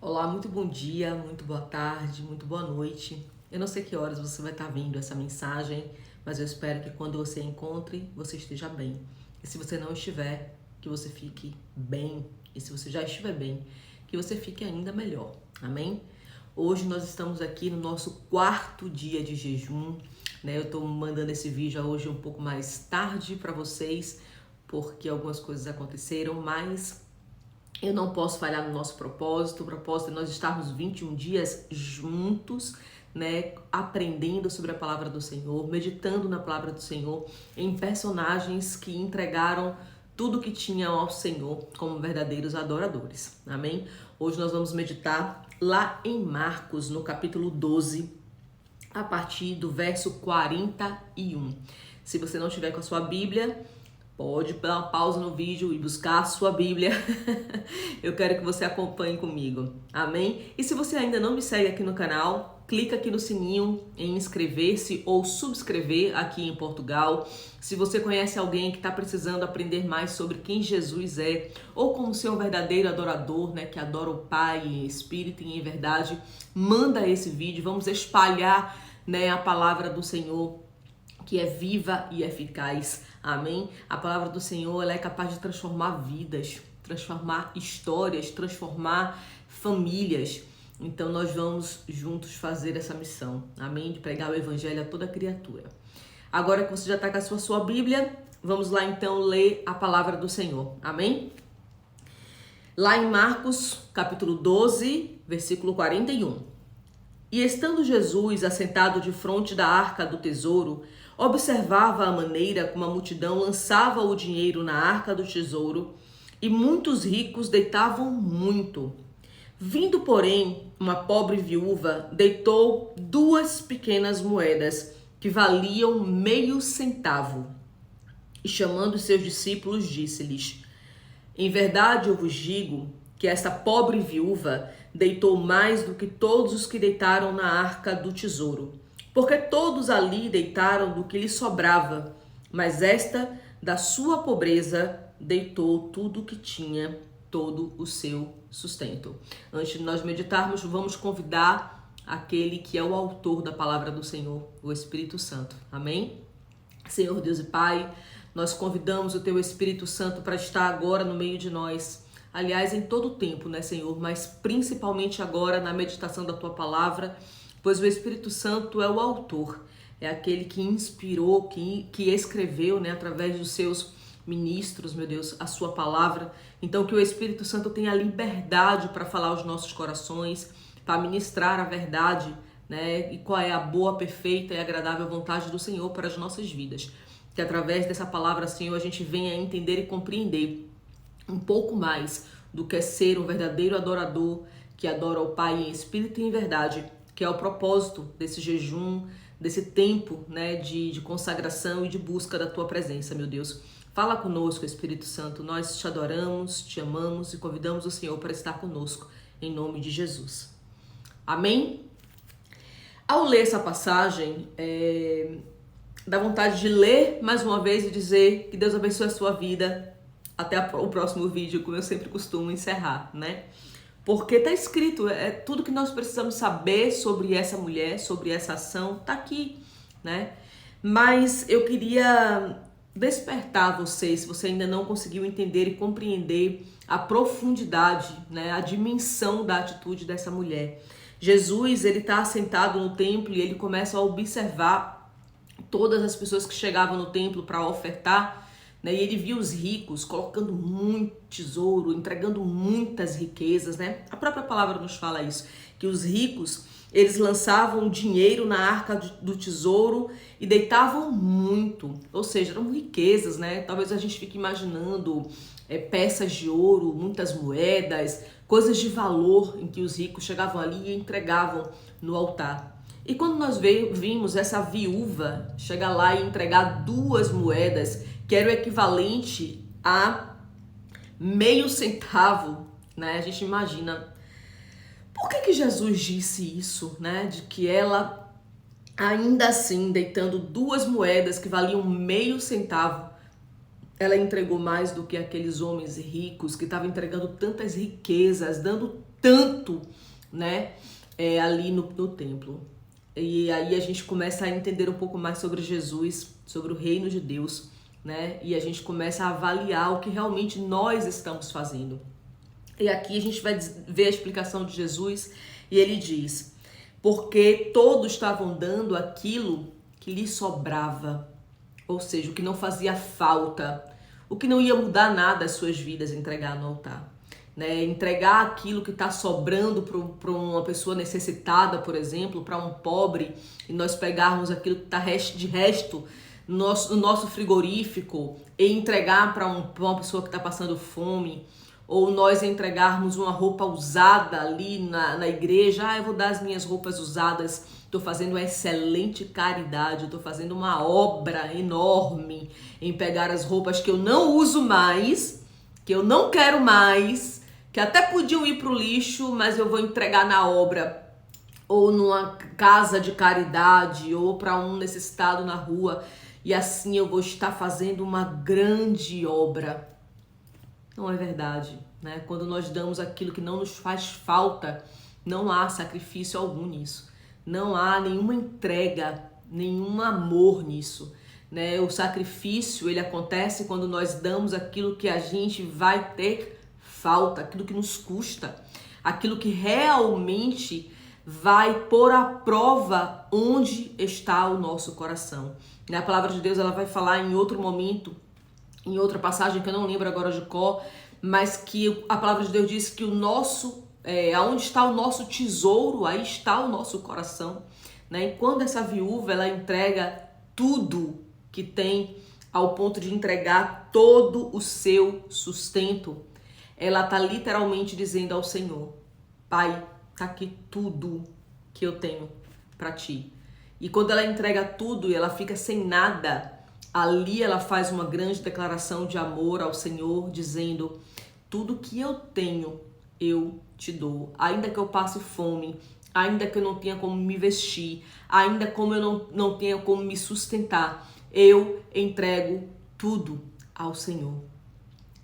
Olá, muito bom dia, muito boa tarde, muito boa noite. Eu não sei que horas você vai estar vendo essa mensagem, mas eu espero que quando você encontre, você esteja bem. E se você não estiver, que você fique bem. E se você já estiver bem, que você fique ainda melhor. Amém? Hoje nós estamos aqui no nosso quarto dia de jejum, né? Eu estou mandando esse vídeo hoje um pouco mais tarde para vocês, porque algumas coisas aconteceram, mas eu não posso falhar no nosso propósito. O propósito é nós estarmos 21 dias juntos, né, aprendendo sobre a palavra do Senhor, meditando na palavra do Senhor, em personagens que entregaram tudo que tinham ao Senhor como verdadeiros adoradores. Amém? Hoje nós vamos meditar lá em Marcos, no capítulo 12, a partir do verso 41. Se você não tiver com a sua Bíblia, pode dar uma pausa no vídeo e buscar a sua Bíblia. Eu quero que você acompanhe comigo. Amém? E se você ainda não me segue aqui no canal, clica aqui no sininho em inscrever-se ou subscrever aqui em Portugal. Se você conhece alguém que está precisando aprender mais sobre quem Jesus é, ou como ser um verdadeiro adorador, né, que adora o Pai em espírito e em verdade, manda esse vídeo. Vamos espalhar, né, a palavra do Senhor, que é viva e eficaz. Amém? A palavra do Senhor, ela é capaz de transformar vidas, transformar histórias, transformar famílias. Então nós vamos juntos fazer essa missão. Amém? De pregar o evangelho a toda criatura. Agora que você já está com a sua Bíblia, vamos lá então ler a palavra do Senhor. Amém? Lá em Marcos, capítulo 12, versículo 41. E estando Jesus assentado defronte da arca do tesouro, observava a maneira como a multidão lançava o dinheiro na arca do tesouro, e muitos ricos deitavam muito. Vindo, porém, uma pobre viúva, deitou 2 pequenas moedas, que valiam meio centavo. E chamando seus discípulos, disse-lhes: Em verdade eu vos digo que esta pobre viúva deitou mais do que todos os que deitaram na arca do tesouro, porque todos ali deitaram do que lhe sobrava, mas esta, da sua pobreza, deitou tudo o que tinha, todo o seu sustento. Antes de nós meditarmos, vamos convidar aquele que é o autor da palavra do Senhor, o Espírito Santo. Amém? Senhor Deus e Pai, nós convidamos o Teu Espírito Santo para estar agora no meio de nós. Aliás, em todo o tempo, né, Senhor? Mas principalmente agora na meditação da Tua palavra, pois o Espírito Santo é o autor, é aquele que inspirou, que escreveu, né, através dos seus ministros, meu Deus, a Sua palavra. Então, que o Espírito Santo tenha liberdade para falar aos nossos corações, para ministrar a verdade, né? E qual é a boa, perfeita e agradável vontade do Senhor para as nossas vidas. Que através dessa palavra, Senhor, a gente venha entender e compreender um pouco mais do que é ser um verdadeiro adorador, que adora o Pai em espírito e em verdade, que é o propósito desse jejum, desse tempo, né, de consagração e de busca da Tua presença, meu Deus. Fala conosco, Espírito Santo, nós te adoramos, te amamos e convidamos o Senhor para estar conosco, em nome de Jesus. Amém? Ao ler essa passagem, dá vontade de ler mais uma vez e dizer que Deus abençoe a sua vida. Até o próximo vídeo, como eu sempre costumo encerrar, né? Porque tá escrito, tudo que nós precisamos saber sobre essa mulher, sobre essa ação, tá aqui, né? Mas eu queria despertar você, se você ainda não conseguiu entender e compreender a profundidade, né, a dimensão da atitude dessa mulher. Jesus, ele está sentado no templo e ele começa a observar todas as pessoas que chegavam no templo para ofertar, né? E ele viu os ricos colocando muito tesouro, entregando muitas riquezas, né? A própria palavra nos fala isso, que os ricos, eles lançavam dinheiro na arca do tesouro e deitavam muito, ou seja, eram riquezas, né? Talvez a gente fique imaginando peças de ouro, muitas moedas, coisas de valor em que os ricos chegavam ali e entregavam no altar. E quando nós vimos essa viúva chegar lá e entregar 2 moedas, que era o equivalente a meio centavo, né? A gente imagina, por que Jesus disse isso, né? De que ela, ainda assim, deitando 2 moedas que valiam meio centavo, ela entregou mais do que aqueles homens ricos que estavam entregando tantas riquezas, dando tanto, né, ali no templo. E aí a gente começa a entender um pouco mais sobre Jesus, sobre o reino de Deus, né? E a gente começa a avaliar o que realmente nós estamos fazendo. E aqui a gente vai ver a explicação de Jesus e ele diz: porque todos estavam dando aquilo que lhe sobrava, ou seja, o que não fazia falta, o que não ia mudar nada as suas vidas, entregar no altar. Né? Entregar aquilo que está sobrando para uma pessoa necessitada, por exemplo, para um pobre, e nós pegarmos aquilo que está de resto no nosso frigorífico e entregar para uma pessoa que está passando fome, ou nós entregarmos uma roupa usada ali na igreja. Eu vou dar as minhas roupas usadas, estou fazendo uma excelente caridade, estou fazendo uma obra enorme em pegar as roupas que eu não uso mais, que eu não quero mais, que até podiam ir para o lixo, mas eu vou entregar na obra, ou numa casa de caridade, ou para um necessitado na rua, e assim eu vou estar fazendo uma grande obra. Não é verdade, né? Quando nós damos aquilo que não nos faz falta, não há sacrifício algum nisso. Não há nenhuma entrega, nenhum amor nisso, né? O sacrifício, ele acontece quando nós damos aquilo que a gente vai ter falta, aquilo que nos custa, aquilo que realmente vai pôr à prova onde está o nosso coração. A palavra de Deus, ela vai falar em outro momento, em outra passagem que eu não lembro agora de cor, mas que a palavra de Deus diz que o nosso, aonde está o nosso tesouro, aí está o nosso coração, né? E quando essa viúva, ela entrega tudo que tem, ao ponto de entregar todo o seu sustento, ela está literalmente dizendo ao Senhor: Pai, tá aqui tudo que eu tenho para ti. E quando ela entrega tudo e ela fica sem nada, ali ela faz uma grande declaração de amor ao Senhor, dizendo: tudo que eu tenho, eu te dou. Ainda que eu passe fome, ainda que eu não tenha como me vestir, ainda como eu não tenha como me sustentar, eu entrego tudo ao Senhor.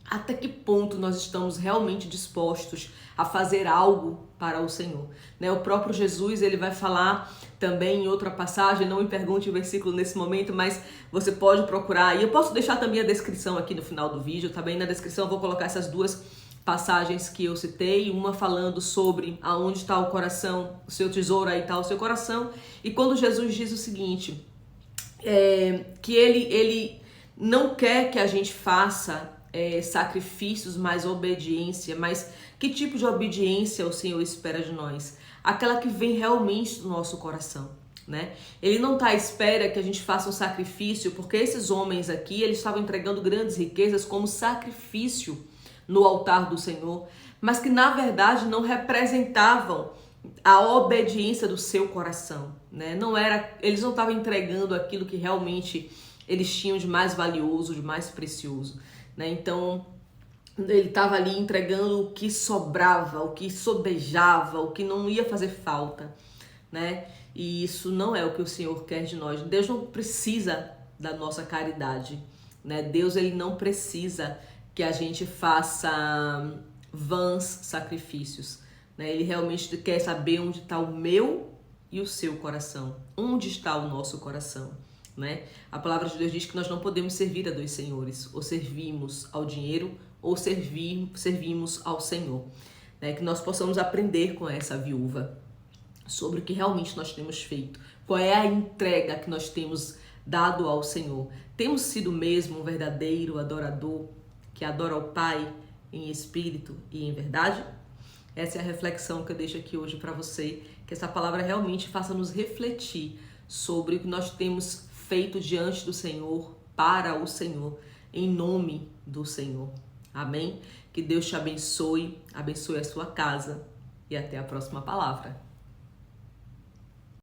Até que ponto nós estamos realmente dispostos a fazer algo para o Senhor? Né? O próprio Jesus, ele vai falar também em outra passagem, não me pergunte o versículo nesse momento, mas você pode procurar. E eu posso deixar também a descrição aqui no final do vídeo, tá bem? Na descrição eu vou colocar essas duas passagens que eu citei, uma falando sobre aonde está o coração, o seu tesouro, aí está o seu coração. E quando Jesus diz o seguinte, que ele não quer que a gente faça sacrifícios, mais obediência. Mas que tipo de obediência o Senhor espera de nós? Aquela que vem realmente do nosso coração, né? Ele não está à espera que a gente faça um sacrifício, porque esses homens aqui, eles estavam entregando grandes riquezas como sacrifício no altar do Senhor, mas que na verdade não representavam a obediência do seu coração, né? Eles não estavam entregando aquilo que realmente eles tinham de mais valioso, de mais precioso, né? Então ele estava ali entregando o que sobrava, o que sobejava, o que não ia fazer falta, né? E isso não é o que o Senhor quer de nós. Deus não precisa da nossa caridade, né? Deus, ele não precisa que a gente faça vãs sacrifícios, né? Ele realmente quer saber onde está o meu e o seu coração, onde está o nosso coração, né? A palavra de Deus diz que nós não podemos servir a dois senhores, ou servimos ao dinheiro ou servimos ao Senhor, né? Que nós possamos aprender com essa viúva sobre o que realmente nós temos feito, qual é a entrega que nós temos dado ao Senhor. Temos sido mesmo um verdadeiro adorador que adora ao Pai em espírito e em verdade? Essa é a reflexão que eu deixo aqui hoje para você, que essa palavra realmente faça nos refletir sobre o que nós temos feito diante do Senhor, para o Senhor, em nome do Senhor. Amém? Que Deus te abençoe, abençoe a sua casa e até a próxima palavra.